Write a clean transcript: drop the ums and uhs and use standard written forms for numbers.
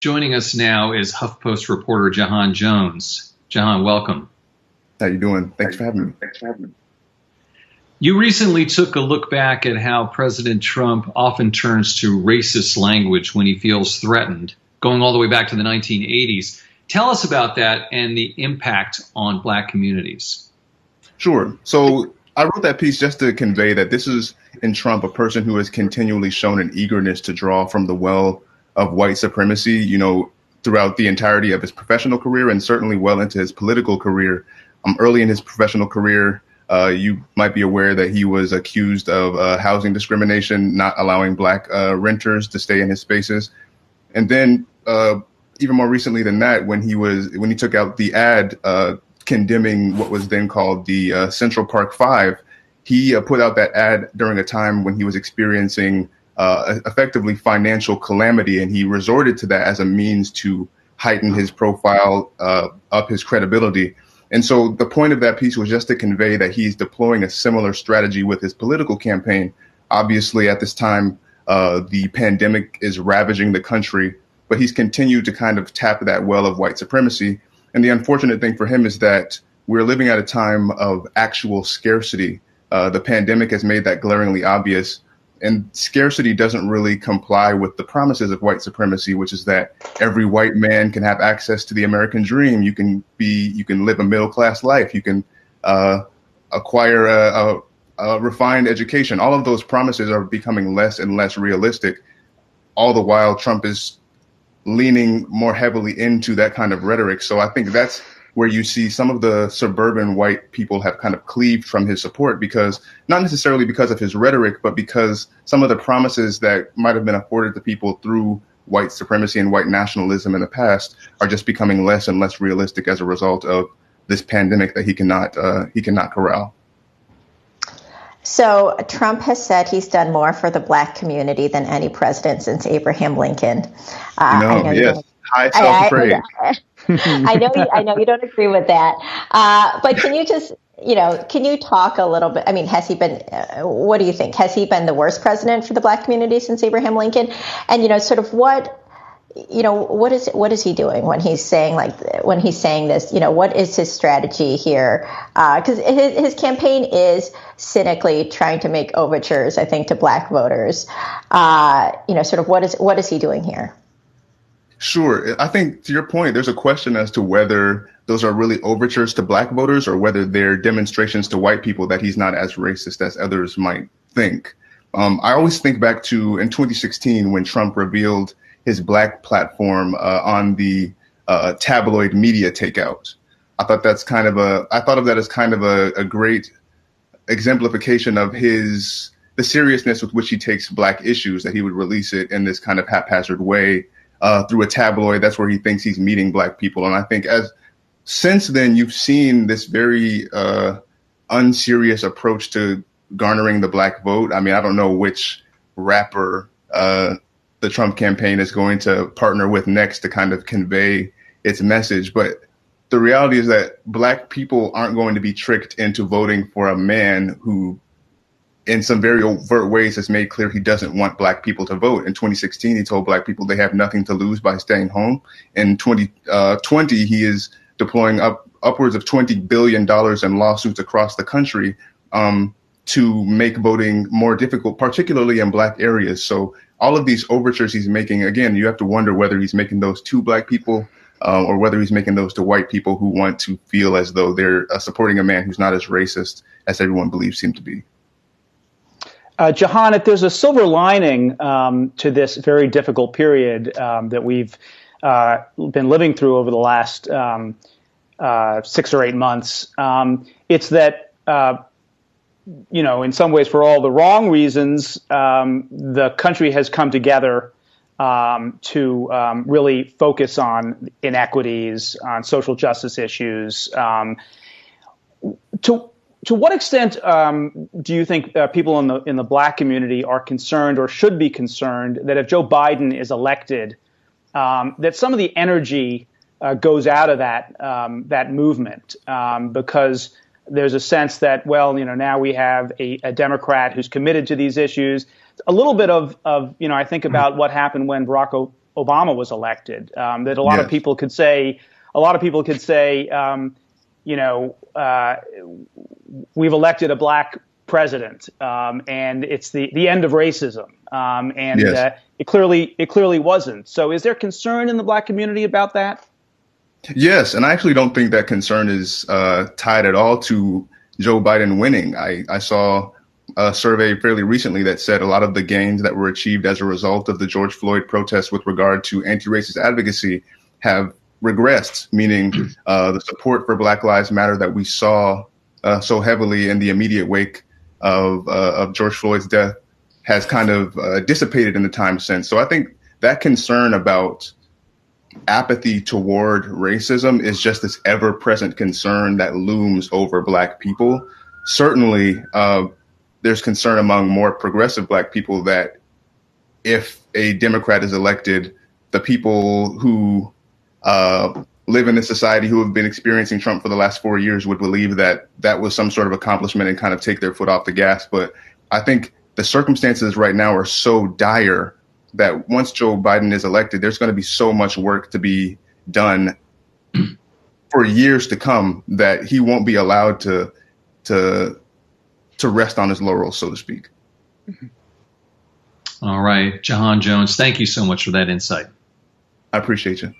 Joining us now is HuffPost reporter Ja'han Jones. Ja'han, welcome. How you doing? Thanks for having me. You recently took a look back at how President Trump often turns to racist language when he feels threatened, going all the way back to the 1980s. Tell us about that and the impact on black communities. Sure. So I wrote that piece just to convey that this is, in Trump, a person who has continually shown an eagerness to draw from the well of white supremacy, throughout the entirety of his professional career and certainly well into his political career. Early in his professional career, you might be aware that he was accused of housing discrimination, not allowing black renters to stay in his spaces. And then even more recently than that, when he took out the ad condemning what was then called the Central Park Five, he put out that ad during a time when he was experiencing effectively financial calamity, and he resorted to that as a means to heighten his profile, up his credibility. And so the point of that piece was just to convey that he's deploying a similar strategy with his political campaign. Obviously, at this time, the pandemic is ravaging the country, but he's continued to kind of tap that well of white supremacy. And the unfortunate thing for him is that we're living at a time of actual scarcity. The pandemic has made that glaringly obvious. And scarcity doesn't really comply with the promises of white supremacy, which is that every white man can have access to the American dream. You can live a middle class life. You can acquire a refined education. All of those promises are becoming less and less realistic. All the while, Trump is leaning more heavily into that kind of rhetoric. So I think that's where you see some of the suburban white people have kind of cleaved from his support, because not necessarily because of his rhetoric, but because some of the promises that might have been afforded to people through white supremacy and white nationalism in the past are just becoming less and less realistic as a result of this pandemic that he cannot corral. So Trump has said he's done more for the black community than any president since Abraham Lincoln. Yes, high self-praise. I know you don't agree with that. But can you talk a little bit? I mean, has he been, what do you think? Has he been the worst president for the black community since Abraham Lincoln? And, what is he doing when he's saying this, what is his strategy here? Because his campaign is cynically trying to make overtures, I think, to black voters. What is he doing here? Sure. I think to your point, there's a question as to whether those are really overtures to black voters or whether they're demonstrations to white people that he's not as racist as others might think. I always think back to in 2016 when Trump revealed his black platform on the tabloid media takeout. I thought of that as kind of a great exemplification of the seriousness with which he takes black issues, that he would release it in this kind of haphazard way. Through a tabloid, that's where he thinks he's meeting black people. And I think since then, you've seen this very unserious approach to garnering the black vote. I mean, I don't know which rapper the Trump campaign is going to partner with next to kind of convey its message. But the reality is that black people aren't going to be tricked into voting for a man who, in some very overt ways, has made clear he doesn't want black people to vote. In 2016, he told black people they have nothing to lose by staying home. In 2020, he is deploying upwards of $20 billion in lawsuits across the country to make voting more difficult, particularly in black areas. So all of these overtures he's making, again, you have to wonder whether he's making those to black people or whether he's making those to white people who want to feel as though they're supporting a man who's not as racist as everyone believes him to be. Ja'han, if there's a silver lining to this very difficult period that we've been living through over the last 6 or 8 months, it's that, in some ways, for all the wrong reasons, the country has come together to really focus on inequities, on social justice issues. To what extent do you think people in the black community are concerned or should be concerned that if Joe Biden is elected, that some of the energy goes out of that movement because there's a sense that, now we have a Democrat who's committed to these issues. A little bit of I think about what happened when Barack Obama was elected. That a lot of people could say, we've elected a black president, and it's the end of racism. It clearly wasn't. So is there concern in the black community about that? Yes, and I actually don't think that concern is tied at all to Joe Biden winning. I saw a survey fairly recently that said a lot of the gains that were achieved as a result of the George Floyd protests with regard to anti-racist advocacy have regressed, meaning the support for Black Lives Matter that we saw so heavily in the immediate wake of George Floyd's death has kind of dissipated in the time since. So I think that concern about apathy toward racism is just this ever-present concern that looms over Black people. Certainly, there's concern among more progressive Black people that if a Democrat is elected, the people who live in this society who have been experiencing Trump for the last 4 years would believe that that was some sort of accomplishment and kind of take their foot off the gas. But I think the circumstances right now are so dire that once Joe Biden is elected, there's going to be so much work to be done for years to come that he won't be allowed to rest on his laurels, so to speak. All right, Ja'han Jones, thank you so much for that insight. I appreciate you.